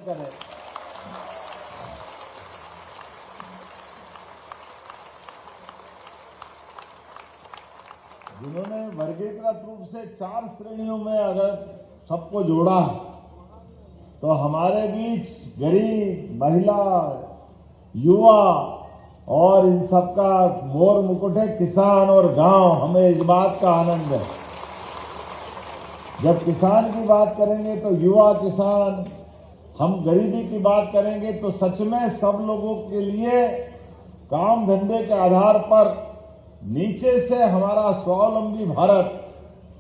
करें। जिन्होंने वर्गीकृत रूप से 4 श्रेणियों में अगर सबको जोड़ा तो हमारे बीच गरीब, महिला, युवा और इन सबका मोर मुकुट है किसान और गांव। हमें इस बात का आनंद है। जब किसान की बात करेंगे तो युवा किसान, हम गरीबी की बात करेंगे तो सच में सब लोगों के लिए काम धंधे के आधार पर नीचे से हमारा स्वावलंबी भारत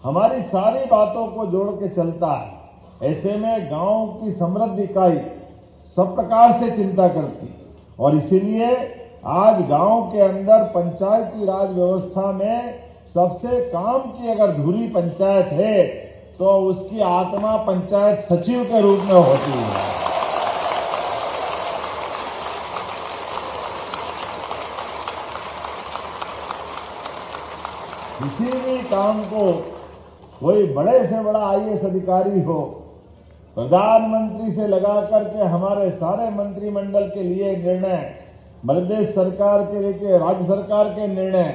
हमारी सारी बातों को जोड़ के चलता है। ऐसे में गांव की समृद्धि इकाई सब प्रकार से चिंता करती और इसीलिए आज गांव के अंदर पंचायती राज व्यवस्था में सबसे काम की अगर धुरी पंचायत है तो उसकी आत्मा पंचायत सचिव के रूप में होती है। किसी भी काम को कोई बड़े से बड़ा आईएएस अधिकारी हो, प्रधानमंत्री से लगा करके हमारे सारे मंत्रिमंडल के लिए निर्णय, प्रदेश सरकार के लेके राज्य सरकार के निर्णय,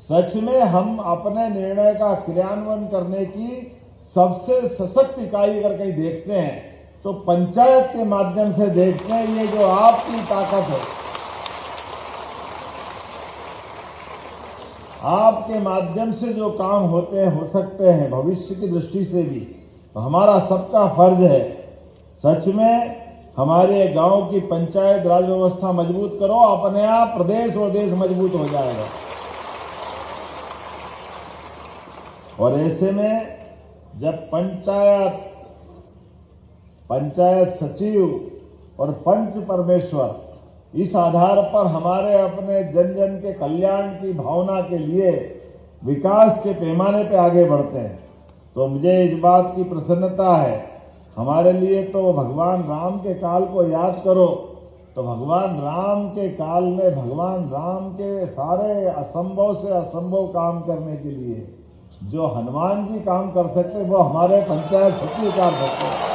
सच में हम अपने निर्णय का क्रियान्वयन करने की सबसे सशक्त इकाई अगर कहीं देखते हैं तो पंचायत के माध्यम से देखते हैं। ये जो आपकी ताकत है, आपके माध्यम से जो काम हो सकते हैं भविष्य की दृष्टि से भी, तो हमारा सबका फर्ज है सच में हमारे गांव की पंचायत राज व्यवस्था मजबूत करो। अपने आप प्रदेश और देश मजबूत हो जाएगा। और ऐसे में जब पंचायत सचिव और पंच परमेश्वर इस आधार पर हमारे अपने जन जन के कल्याण की भावना के लिए विकास के पैमाने पे आगे बढ़ते हैं तो मुझे इस बात की प्रसन्नता है। हमारे लिए तो भगवान राम के काल को याद करो तो भगवान राम के काल में भगवान राम के सारे असंभव से असंभव काम करने के लिए जो हनुमान जी काम कर सकते वो हमारे पंचायत सचिव कर सकते हैं।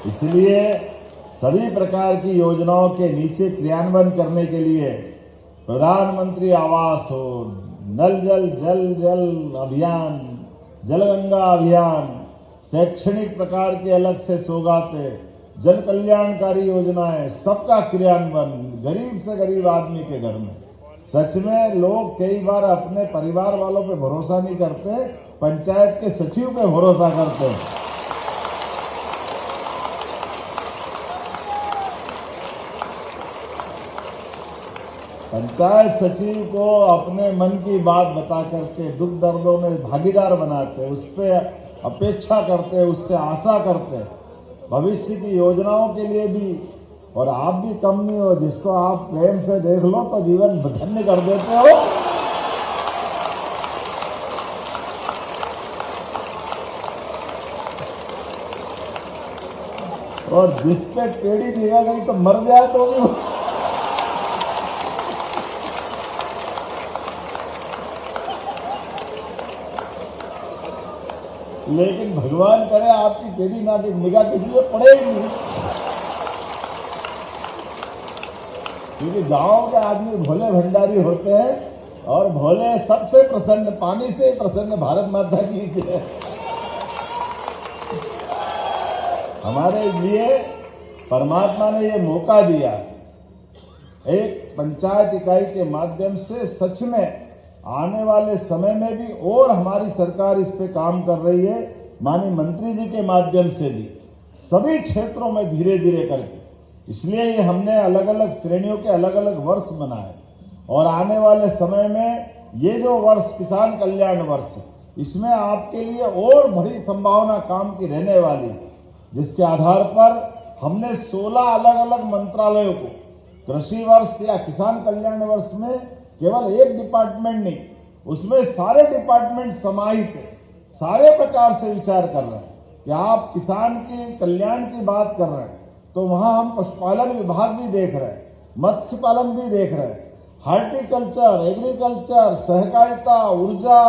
इसलिए सभी प्रकार की योजनाओं के नीचे क्रियान्वयन करने के लिए प्रधानमंत्री आवास हो, नल जल अभियान, जलगंगा अभियान, शैक्षणिक प्रकार के अलग से सौगाते, जन कल्याणकारी योजनाएं, सबका क्रियान्वयन गरीब से गरीब आदमी के घर में। सच में लोग कई बार अपने परिवार वालों पे भरोसा नहीं करते, पंचायत के सचिव पे भरोसा करते हैं। पंचायत सचिव को अपने मन की बात बता करके दुख दर्दों में भागीदार बनाते, उस पर अपेक्षा करते, उससे आशा करते भविष्य की योजनाओं के लिए भी। और आप भी कम नहीं हो, जिसको आप प्रेम से देख लो तो जीवन धन्य कर देते हो। और जिस पे टेढ़ी निगाह गई तो मर जाए तो भी लेकिन भगवान करे आपकी टेढ़ी निगाह किसी पे पड़े ही नहीं। क्योंकि गांव के आदमी भोले भंडारी होते हैं और भोले सबसे प्रसन्न, पानी से प्रसन्न भारत माता की जय। हमारे लिए परमात्मा ने ये मौका दिया एक पंचायत इकाई के माध्यम से सच में आने वाले समय में भी और हमारी सरकार इस पे काम कर रही है। माननीय मंत्री जी के माध्यम से भी सभी क्षेत्रों में धीरे धीरे करके, इसलिए ये हमने अलग अलग श्रेणियों के अलग अलग वर्ष बनाए और आने वाले समय में ये जो वर्ष किसान कल्याण वर्ष, इसमें आपके लिए और बड़ी संभावना काम की रहने वाली है, जिसके आधार पर हमने 16 अलग अलग मंत्रालयों को कृषि वर्ष या किसान कल्याण वर्ष में केवल एक डिपार्टमेंट नहीं, उसमें सारे डिपार्टमेंट समाहित है, सारे प्रकार से विचार कर रहे हैं कि आप किसान के कल्याण की बात कर रहे हैं तो वहां हम पशुपालन विभाग भी देख रहे हैं, मत्स्य पालन भी देख रहे हैं, हार्टिकल्चर, एग्रीकल्चर, सहकारिता, ऊर्जा,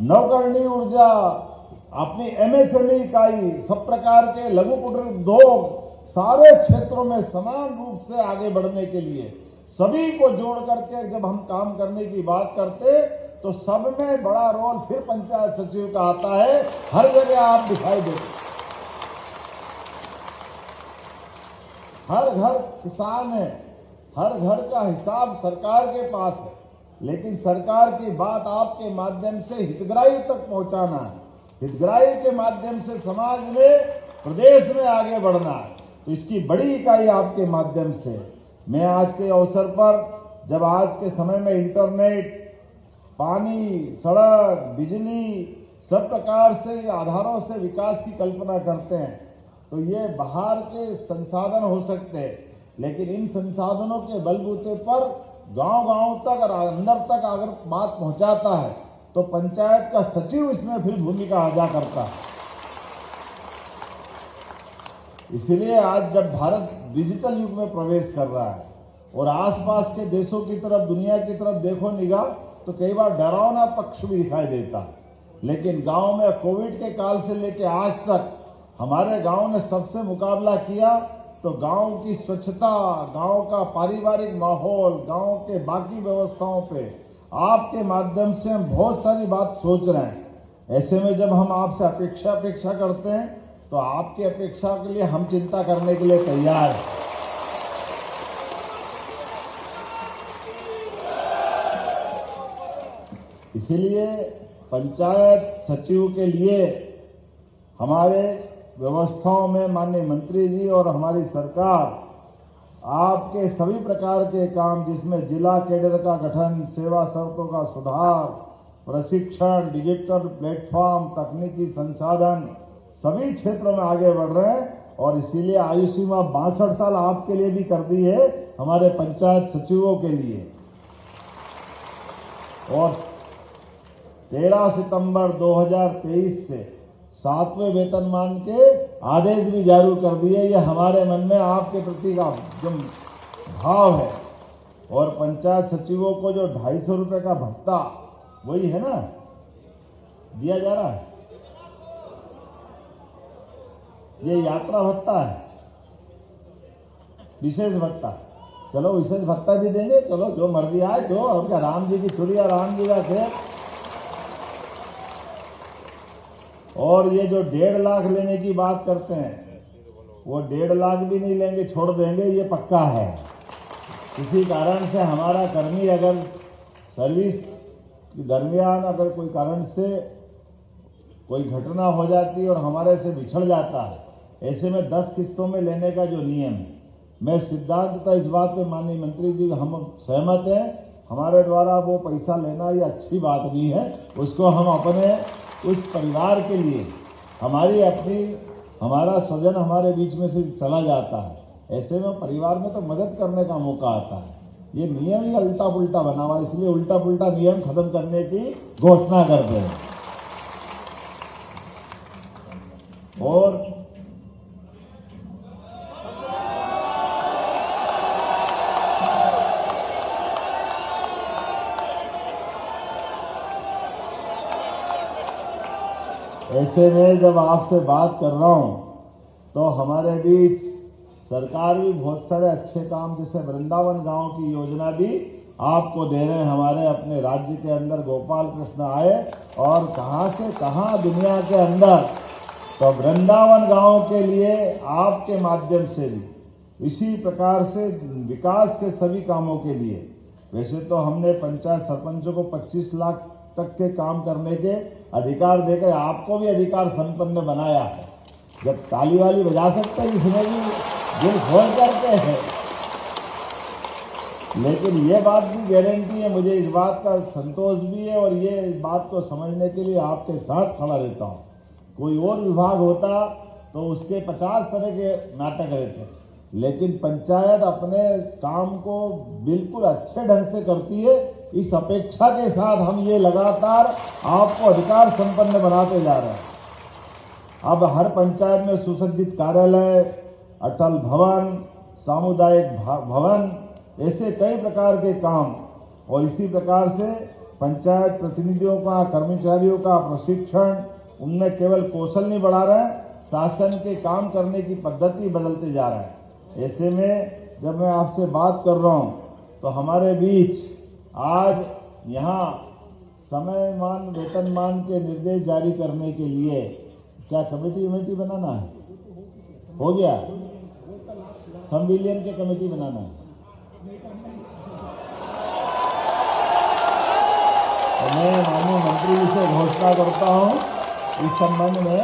नवकरणीय ऊर्जा, अपनी एमएसएमई इकाई, सब प्रकार के लघु कुटीर उद्योग, सारे क्षेत्रों में समान रूप से आगे बढ़ने के लिए सभी को जोड़ करके जब हम काम करने की बात करते तो सब में बड़ा रोल फिर पंचायत सचिव का आता है। हर जगह आप दिखाई देते, हर घर किसान है, हर घर का हिसाब सरकार के पास है, लेकिन सरकार की बात आपके माध्यम से हितग्राही तक पहुंचाना है, हितग्राही के माध्यम से समाज में, प्रदेश में आगे बढ़ना है। तो इसकी बड़ी इकाई आपके माध्यम से मैं आज के अवसर पर, जब आज के समय में इंटरनेट, पानी, सड़क, बिजली सब प्रकार से आधारों से विकास की कल्पना करते हैं, तो ये बाहर के संसाधन हो सकते हैं, लेकिन इन संसाधनों के बलबूते पर गांव-गांव तक और अंदर तक अगर बात पहुंचाता है तो पंचायत का सचिव इसमें फिर भूमिका अदा करता है। इसलिए आज जब भारत डिजिटल युग में प्रवेश कर रहा है और आसपास के देशों की तरफ, दुनिया की तरफ देखो निगाह, तो कई बार डरावना पक्ष भी दिखाई देता है, लेकिन गांव में कोविड के काल से लेकर आज तक हमारे गांव ने सबसे मुकाबला किया। तो गांव की स्वच्छता, गांव का पारिवारिक माहौल, गांव के बाकी व्यवस्थाओं पे आपके माध्यम से हम बहुत सारी बात सोच रहे हैं। ऐसे में जब हम आपसे अपेक्षा करते हैं तो आपकी अपेक्षा के लिए हम चिंता करने के लिए तैयार हैं। इसीलिए पंचायत सचिव के लिए हमारे व्यवस्थाओं में माननीय मंत्री जी और हमारी सरकार आपके सभी प्रकार के काम, जिसमें जिला कैडर का गठन, सेवा शर्तों का सुधार, प्रशिक्षण, डिजिटल प्लेटफॉर्म, तकनीकी संसाधन, सभी क्षेत्रों में आगे बढ़ रहे हैं। और इसीलिए आयु सीमा 62 साल आपके लिए भी कर दी है, हमारे पंचायत सचिवों के लिए। और 13 सितंबर 2023 से 7वें वेतनमान के आदेश भी जारी कर दिए। ये हमारे मन में आपके प्रति का जो भाव है, और पंचायत सचिवों को जो 250 रुपए का भत्ता वही है ना दिया जा रहा है, ये यात्रा भत्ता है, विशेष भत्ता। चलो विशेष भत्ता भी देंगे, चलो जो मर्जी आए, जो और क्या, राम जी की चुड़िया राम जी का खेत। और ये जो 1.5 लाख लेने की बात करते हैं, वो 1.5 लाख भी नहीं लेंगे, छोड़ देंगे, ये पक्का है। किसी कारण से हमारा कर्मी अगर सर्विस के दरमियान अगर कोई कारण से कोई घटना हो जाती है और हमारे से बिछड़ जाता है, ऐसे में 10 किस्तों में लेने का जो नियम है, मैं सिद्धांततः इस बात पे माननीय मंत्री जी हम सहमत हैं। हमारे द्वारा वो पैसा लेना ये अच्छी बात नहीं है, उसको हम अपने उस परिवार के लिए, हमारा स्वजन हमारे बीच में से चला जाता है, ऐसे में परिवार में तो मदद करने का मौका आता है। ये नियम ही उल्टा पुल्टा बना हुआ, इसलिए उल्टा पुल्टा नियम खत्म करने की घोषणा करते हैं। और ऐसे में जब आपसे बात कर रहा हूं तो हमारे बीच सरकार भी बहुत सारे अच्छे काम, जैसे वृंदावन गांव की योजना भी आपको दे रहे हैं। हमारे अपने राज्य के अंदर गोपाल कृष्ण आए और कहां से कहां दुनिया के अंदर, तो वृंदावन गांव के लिए आपके माध्यम से भी इसी प्रकार से विकास के सभी कामों के लिए, वैसे तो हमने पंचायत सरपंचों को 25 लाख तक के काम करने के अधिकार देकर आपको भी अधिकार संपन्न बनाया है। जब ताली वाली बजा सकते हैं, इसमें भी दिल खोल करके है। लेकिन ये बात भी गारंटी है, मुझे इस बात का संतोष भी है और ये इस बात को समझने के लिए आपके साथ खड़ा रहता हूँ। कोई और विभाग होता तो उसके 50 तरह के नाटक रहते, लेकिन पंचायत अपने काम को बिल्कुल अच्छे ढंग से करती है। इस अपेक्षा के साथ हम ये लगातार आपको अधिकार संपन्न बनाते जा रहे हैं। अब हर पंचायत में सुसज्जित कार्यालय, अटल भवन, सामुदायिक भवन, ऐसे कई प्रकार के काम और इसी प्रकार से पंचायत प्रतिनिधियों का, कर्मचारियों का प्रशिक्षण, उनमें केवल कौशल नहीं बढ़ा रहा है, शासन के काम करने की पद्धति बदलते जा रहा है। ऐसे में जब मैं आपसे बात कर रहा हूं तो हमारे बीच आज यहाँ समयमान वेतनमान के निर्देश जारी करने के लिए क्या कमेटी बनाना है? हो गया, संविलियन की कमेटी बनाना है। तो मैं माननीय मंत्री जी से घोषणा करता हूं इस संबंध में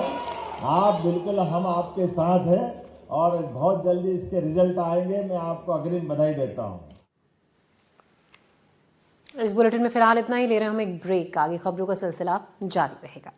आप बिल्कुल, हम आपके साथ हैं और बहुत जल्दी इसके रिजल्ट आएंगे। मैं आपको अग्रिम बधाई देता हूं। इस बुलेटिन में फिलहाल इतना ही, ले रहे हैं हम एक ब्रेक। आगे खबरों का सिलसिला जारी रहेगा।